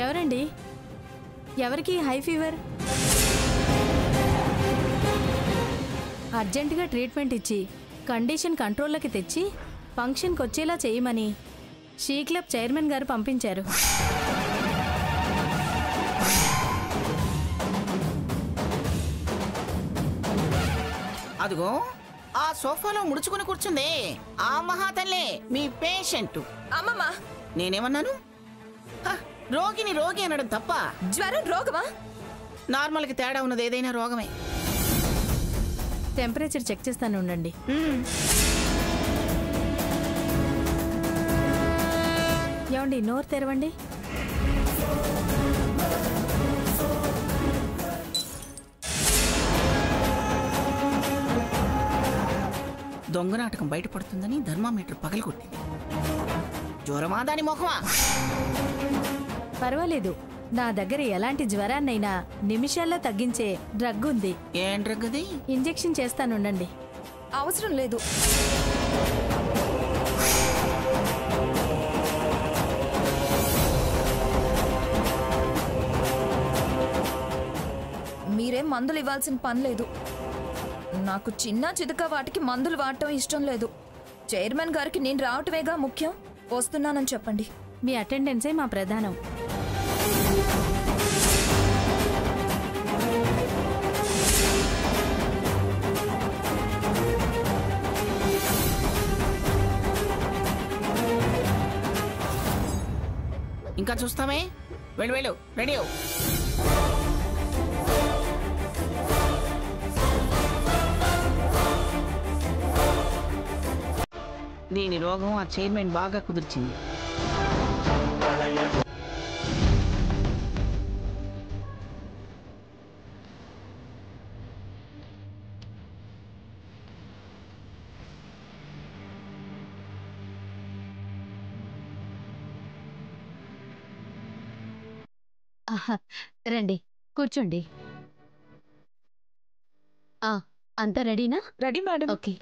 ఎవరండి? ఎవరికి high fever? అర్జెంటుగా ట్రీట్మెంట్ ఇచ్చి కండిషన్ కంట్రోల్లోకి తెచ్చి ఫంక్షన్కి వచ్చేలా చేయమని షీ క్లబ్ చైర్మన్ గారు పంపించారు. అదిగో ఆ సోఫాలో ముడుచుకుని కూర్చుంది ఆ మహాతల్లే మీ పేషెంట్. అమ్మమ్మ, నేనేమన్నాను? రోగిని రోగి అనడం తప్ప. జ్వరం రోగమా? నార్మల్కి తేడా ఉన్నది ఏదైనా రోగమే. టెంపరేచర్ చెక్ చేస్తాను, ఉండండి. ఏమండి, నోరు తెరవండి. దొంగ నాటకం బయటపడుతుందని థర్మామీటర్ పగలగొట్టింది. జ్వరమా దాని మొహమా? పర్వాలేదు, నా దగ్గర ఎలాంటి జ్వరాన్నైనా నిమిషాల్లో తగ్గించే డ్రగ్ ఉంది. ఏం డ్రగ్ అది? ఇంజెక్షన్ చేస్తాను, ఉండండి. అవసరం లేదు. మీరేం మందులు ఇవ్వాల్సిన పని లేదు. నాకు చిన్న చితక వాటికి మందులు వాడటం ఇష్టం లేదు. చైర్మన్ గారికి నేను రావటమేగా ముఖ్యం. వస్తున్నానని చెప్పండి. మీ అటెండెన్సే మా ప్రధానం. ఇంకా చూస్తామే? వెళ్ళు వెళ్ళు, రెడీ అవు. దీని రోగం ఆ చైర్మన్ బాగా కుదిర్చింది. రండి, కూర్చోండి. అంతా రెడీనా? Ready madam. ఓకే.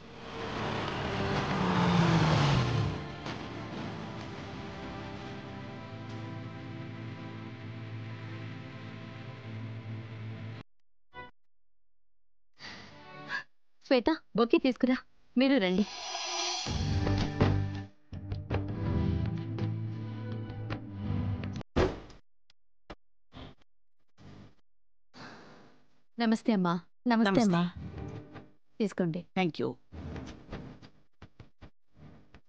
శ్వేత, బొకే తీసుకురా. మీరు రండి. నమస్తే అమ్మా. నమస్తే అమ్మా. తీసుకోండి. Thank you.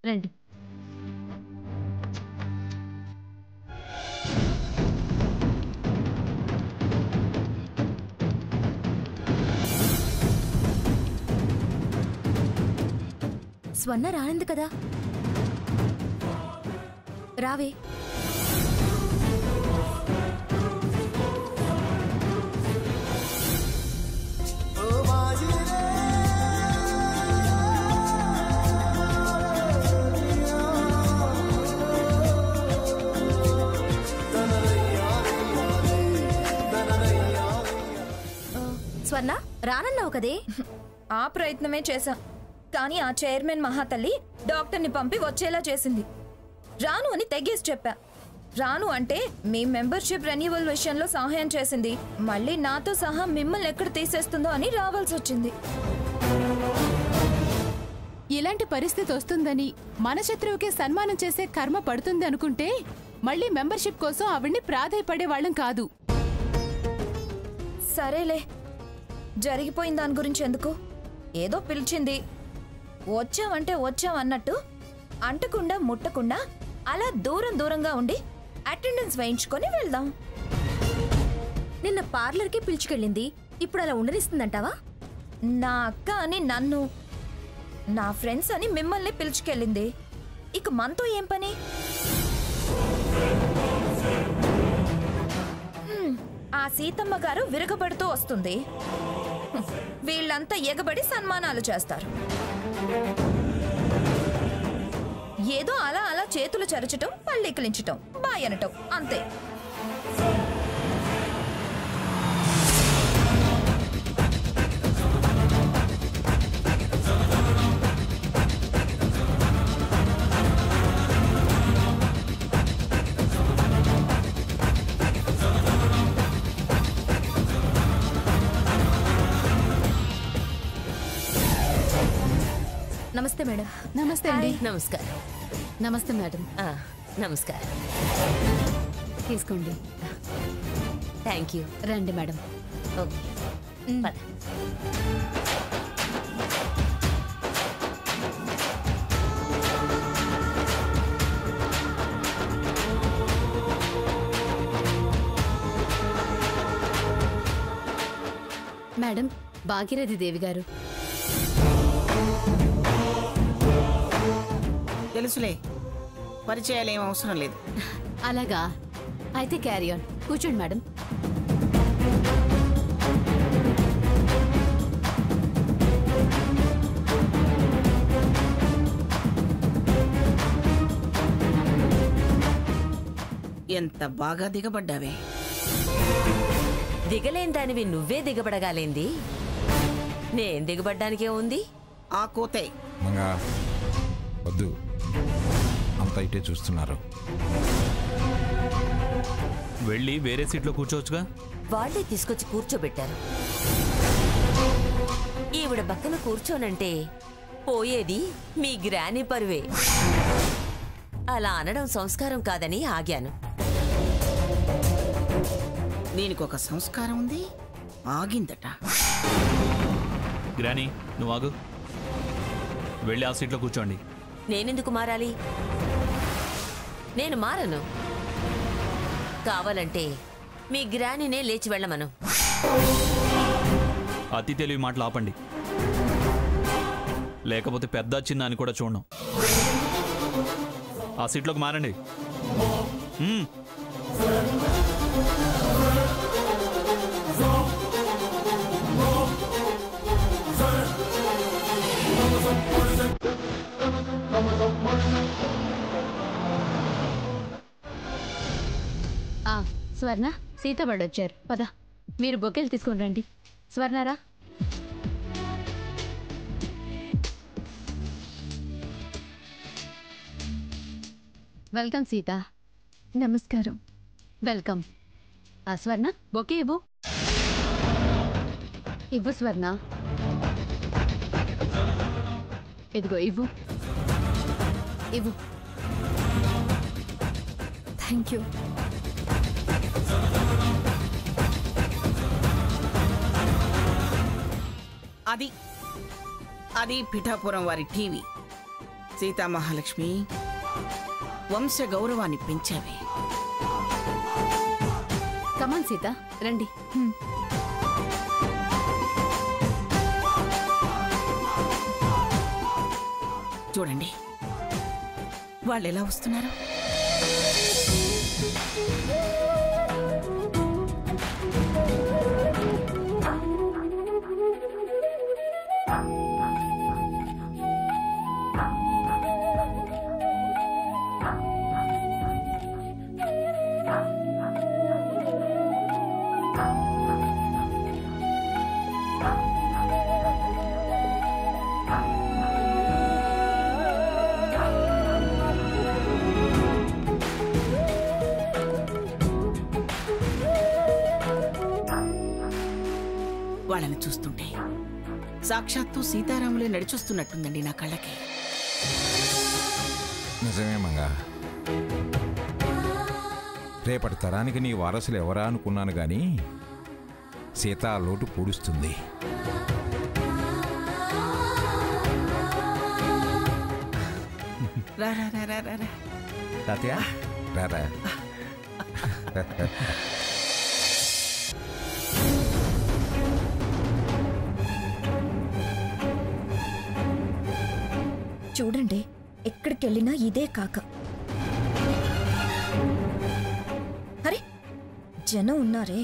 రండి. స్వర్ణ రానంది కదా, రావే. స్వర్ణ రానన్నావు కదే. ఆ ప్రయత్నమే చేశా, కానీ ఆ చైర్మన్ మహాతల్లి డాక్టర్ని పంపి వచ్చేలా చేసింది. రాను అని తెగేసి చెప్పా. రాను అంటే మీ మెంబర్షిప్ రెన్యువల్ విషయంలో సహాయం చేసింది. మళ్ళీ నాతో సహా మిమ్మల్ని ఎక్కడ తీసేస్తుందో అని రావాల్సి వచ్చింది. ఇలాంటి పరిస్థితి వస్తుందని, మన శత్రువుకే సన్మానం చేసే కర్మ పడుతుంది అనుకుంటే మళ్ళీ మెంబర్షిప్ కోసం ఆవిడ్ని ప్రాధాయపడేవాళ్ళం కాదు. సరేలే, జరిగిపోయిన దాని గురించి ఎందుకు. ఏదో పిలిచింది, వచ్చావంటే వచ్చావన్నట్టు అంటకుండా ముట్టకుండా అలా దూరం దూరంగా ఉండి అటెండెన్స్ వేయించుకొని వెళ్దాం. నిన్న పార్లర్కి పిలుచుకెళ్ళింది, ఇప్పుడు అలా ఉండనిస్తుందంటావా? నా అక్క అని నన్ను, నా ఫ్రెండ్స్ అని మిమ్మల్ని పిలుచుకెళ్ళింది. ఇక మనతో ఏం పని? ఆ సీతమ్మ గారు విరగబడుతూ వస్తుంది. వీళ్ళంతా ఎగబడి సన్మానాలు చేస్తారు. ఏదో అలా అలా చేతులు చరచటం, పళ్ళికిలించటం, బాయ్ అనటం, అంతే. నమస్తే మేడం. నమస్తే అండి. నమస్కారం. నమస్తే మేడం. నమస్కారం. తీసుకోండి. Thank you. రండి మేడం. ఓకే పద. మేడం, భాగీరథి దేవి గారు. తెలుసులే, పరిచయాలు ఏం అవసరం లేదు. అలాగా, అయితే క్యారీ ఆన్. కూర్చోండి మేడం. ఎంత బాగా దిగబడ్డావే. దిగలేని దానివి నువ్వే దిగబడగాలేంది. నేను దిగబడ్డానికే ఉంది. ఆ కోతే మంగా వద్దు, అంత ఇటే చూస్తున్నారు. వెళ్ళి వేరే సీట్లో కూర్చోవచ్చుగా. వాళ్ళే తీసుకొచ్చి కూర్చోబెట్టారు. ఈవిడ పక్కన కూర్చోనంటే పోయేది మీ గ్రాని పరువే. అలా అనడం సంస్కారం కాదని ఆగాను. దీనికి ఒక సంస్కారం ఉంది, ఆగిందట. గ్రాని, నువ్వు ఆగు. వెళ్ళి ఆ సీట్లో కూర్చోండి. నేనెందుకు మారాలి? నేను మారను. కావాలంటే మీ గ్రానినే లేచి వెళ్ళమను. అతి తెలివి మాటలు ఆపండి, లేకపోతే పెద్ద చిన్న అని కూడా చూడను. ఆ సీట్లోకి మారండి. స్వర్ణ, సీతబడి వచ్చారు. పద, మీరు బొకేలు తీసుకుని రండి. స్వర్ణరా. వెల్కమ్ సీత. నమస్కారం. వెల్కమ్. స్వర్ణ, బొకే ఇవ్వు. ఇవ్వు స్వర్ణ. ఇదిగో ఇవ్వు. ఇవ్వు. Thank you. అది పిఠాపురం వారి టీవీ. సీతామహాలక్ష్మి, వంశ గౌరవాన్ని పెంచావే. కమాన్ సీత, రండి. చూడండి వాళ్ళు ఎలా వస్తున్నారు. వాళ్ళని చూస్తుంటే సాక్షాత్తు సీతారాములే నడిచొస్తున్నట్టుందండి నా కళ్ళకి. నిజమే మంగా, రేపటి తరానికి నీ వారసులు ఎవరా అనుకున్నాను గాని సీత ఆ లోటు పూడుస్తుంది. రా రా రా రా రా రా. తాతయ్య రారా. చూడండి, ఎక్కడికెళ్ళినా ఇదే కాక. అరే, జనం ఉన్నారే,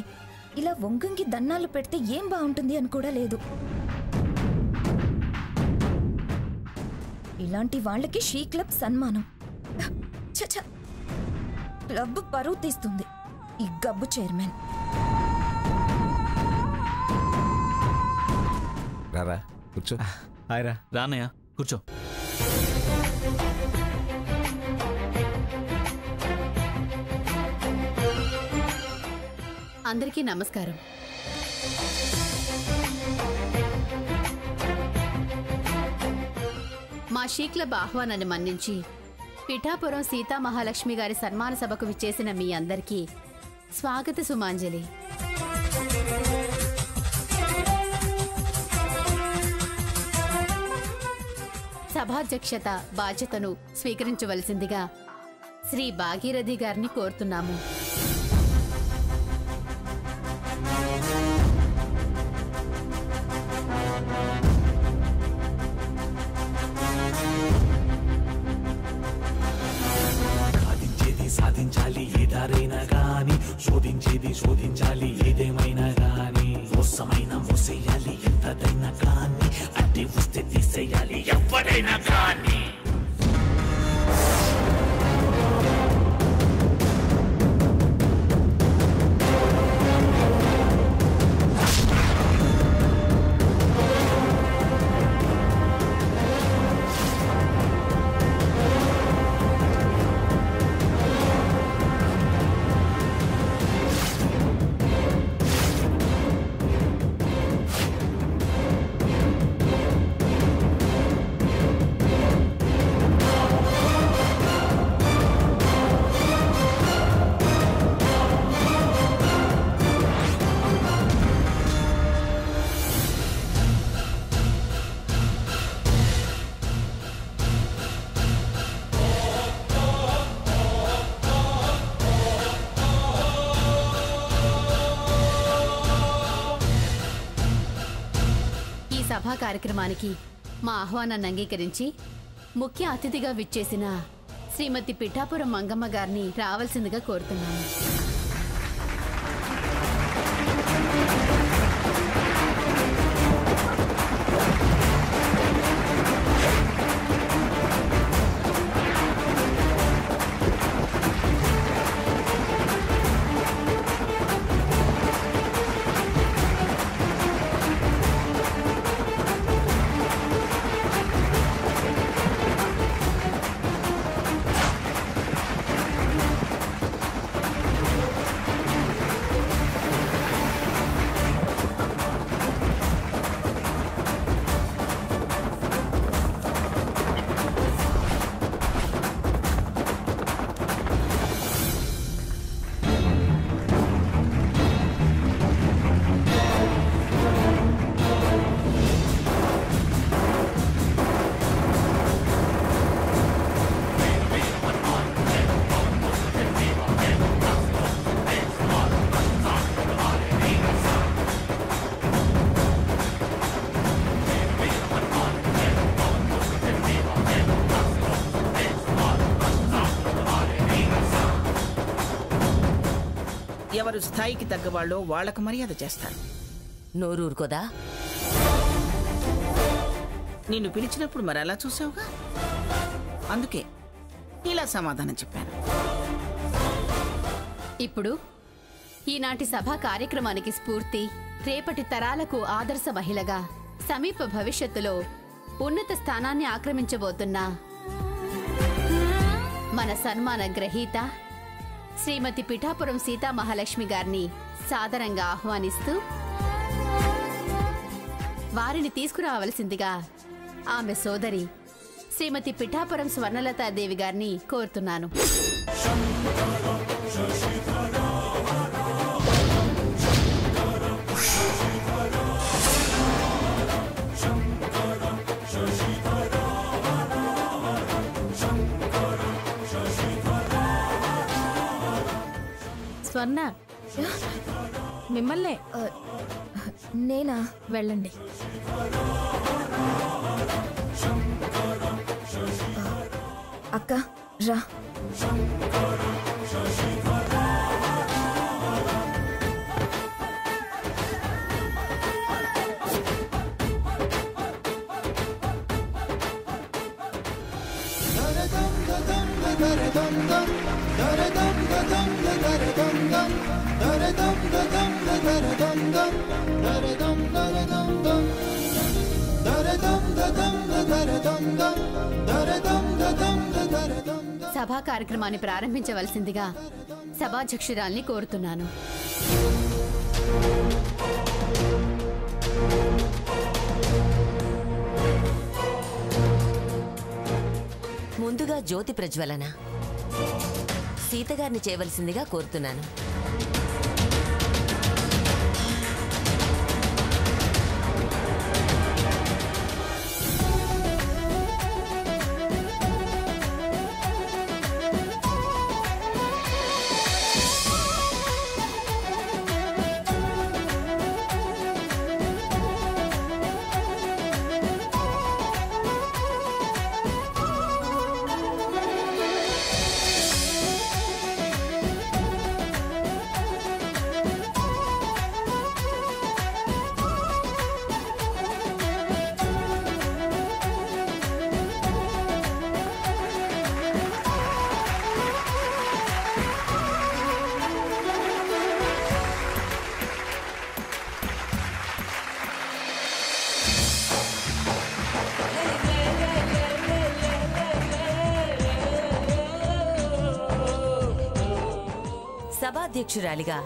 ఇలా వంగంగి దన్నాలు పెడితే ఏం బాగుంటుంది అని కూడా లేదు. ఇలాంటి వాళ్ళకి షీ క్లబ్ సన్మానం. చచ, క్లబ్ పరువు తీస్తుంది ఈ గబ్బు చైర్మన్. రారా, కూర్చో. హాయ్రా. రానయ్య, కూర్చో. అందరికీ నమస్కారం. మా షీ క్లబ్ ఆహ్వానాన్ని మన్నించి పిఠాపురం సీతామహాలక్ష్మి గారి సన్మాన సభకు విచ్చేసిన మీ అందరికీ స్వాగత సుమాంజలి. సభాధ్యక్షత బాధ్యతను స్వీకరించవలసిందిగా శ్రీ భాగీరథి గారిని కోరుతున్నాము. సాధించాలి ఏదారైనా గాని, శోధించాలి ఏదేమైనా గాని, మోసమైన మోసేయాలి ఎంతదైనా కానీ, అడ్డి వస్తే తీసేయాలి ఎవరైనా కానీ. సభా కార్యక్రమానికి మా ఆహ్వానాన్ని అంగీకరించి ముఖ్య అతిథిగా విచ్చేసిన శ్రీమతి పిఠాపురం మంగమ్మ గారిని రావాల్సిందిగా కోరుతున్నాము. ఎవరు స్థాయికి తగ్గవాళ్ళో వాళ్లకు మర్యాద చేస్తారు. నోరూరుకోదా? నిన్ను పిలిచినప్పుడు మరి అలా చూసావుగా, అందుకే ఇలా సమాధానం చెప్పాను. ఇప్పుడు ఈనాటి సభా కార్యక్రమానికి స్ఫూర్తి, రేపటి తరాలకు ఆదర్శ మహిళగా సమీప భవిష్యత్తులో ఉన్నత స్థానాన్ని ఆక్రమించబోతున్న మన సన్మాన గ్రహీత శ్రీమతి పిఠాపురం సీతామహాలక్ష్మి గారిని సాదరంగా ఆహ్వానిస్తూ వారిని తీసుకురావలసిందిగా ఆమె సోదరి శ్రీమతి పిఠాపురం స్వర్ణలతాదేవి గారిని కోరుతున్నాను. స్వర్ణ, మిమ్మల్నే. నేనా? వెళ్ళండి. అక్క రా. సభా కార్యక్రమాన్ని ప్రారంభించవలసిందిగా సభాధ్యక్షురాల్ని కోరుతున్నాను. ముందుగా జ్యోతి ప్రజ్వలన సీతగారిని చేయవలసిందిగా కోరుతున్నాను. సభాధ్యక్షురాలిగా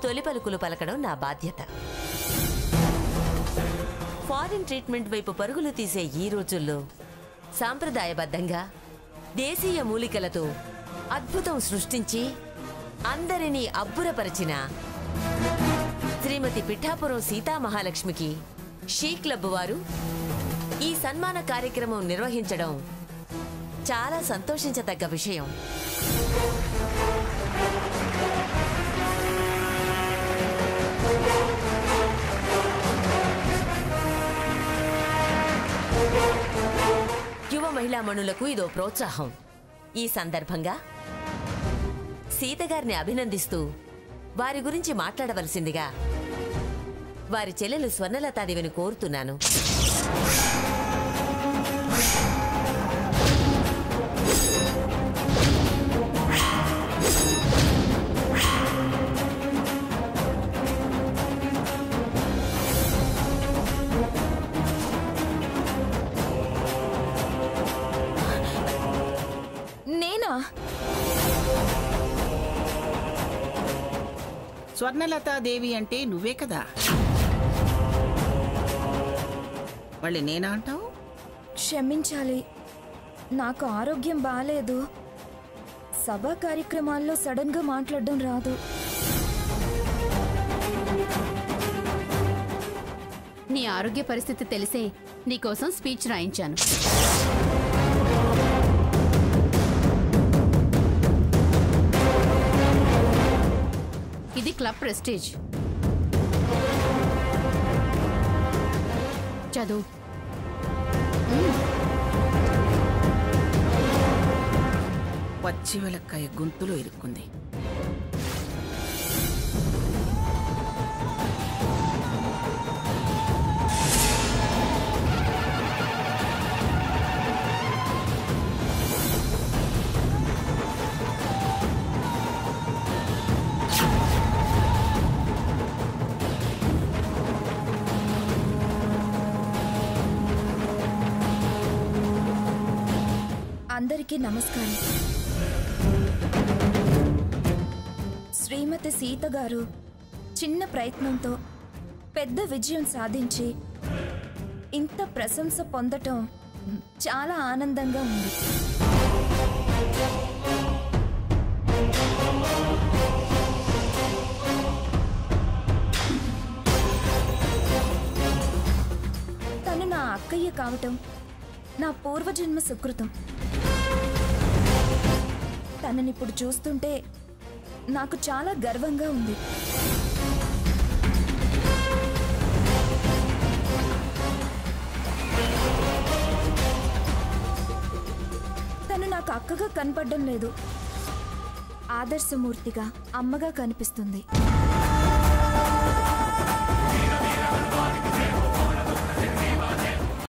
తొలి పలుకులు పలకడం నా బాధ్యత. ఫారిన్ ట్రీట్మెంట్ వైపు పరుగులు తీసే ఈ రోజుల్లో సాంప్రదాయబద్ధంగా దేశీయ మూలికలతో అద్భుతం సృష్టించి అందరినీ అబ్బురపరిచిన శ్రీమతి పిఠాపురం సీతామహాలక్ష్మికి షీ క్లబ్ వారు ఈ సన్మాన కార్యక్రమం నిర్వహించడం చాలా సంతోషించదగ్గ విషయం. యువ మహిళామణులకు ఇదో ప్రోత్సాహం. ఈ సందర్భంగా సీతగారిని అభినందిస్తూ వారి గురించి మాట్లాడవలసిందిగా వారి చెల్లెలు స్వర్ణలతాదేవిని కోరుతున్నాను. స్వర్ణలతాదేవి అంటే నువ్వే కదా, మళ్ళీ నేనా అంటావు? క్షమించాలి, నాకు ఆరోగ్యం బాలేదు. సభా కార్యక్రమాల్లో సడన్ గా మాట్లాడడం రాదు. నీ ఆరోగ్య పరిస్థితి తెలిసే నీకోసం స్పీచ్ రాయించాను. ఇది క్లబ్ ప్రెస్టీజ్. చదువు. పచ్చి వెలక్కాయ గొంతులో ఇరుక్కుంది. అందరికీ నమస్కారం. శ్రీమతి సీత గారు చిన్న ప్రయత్నంతో పెద్ద విజయం సాధించి ఇంత ప్రశంస పొందటం చాలా ఆనందంగా ఉంది. తను నా అక్కయ్య కావటం నా పూర్వజన్మ సుకృతం. తననిప్పుడు చూస్తుంటే నాకు చాలా గర్వంగా ఉంది. తను నాకు అక్కగా కనపడడం లేదు, ఆదర్శమూర్తిగా అమ్మగా కనిపిస్తుంది.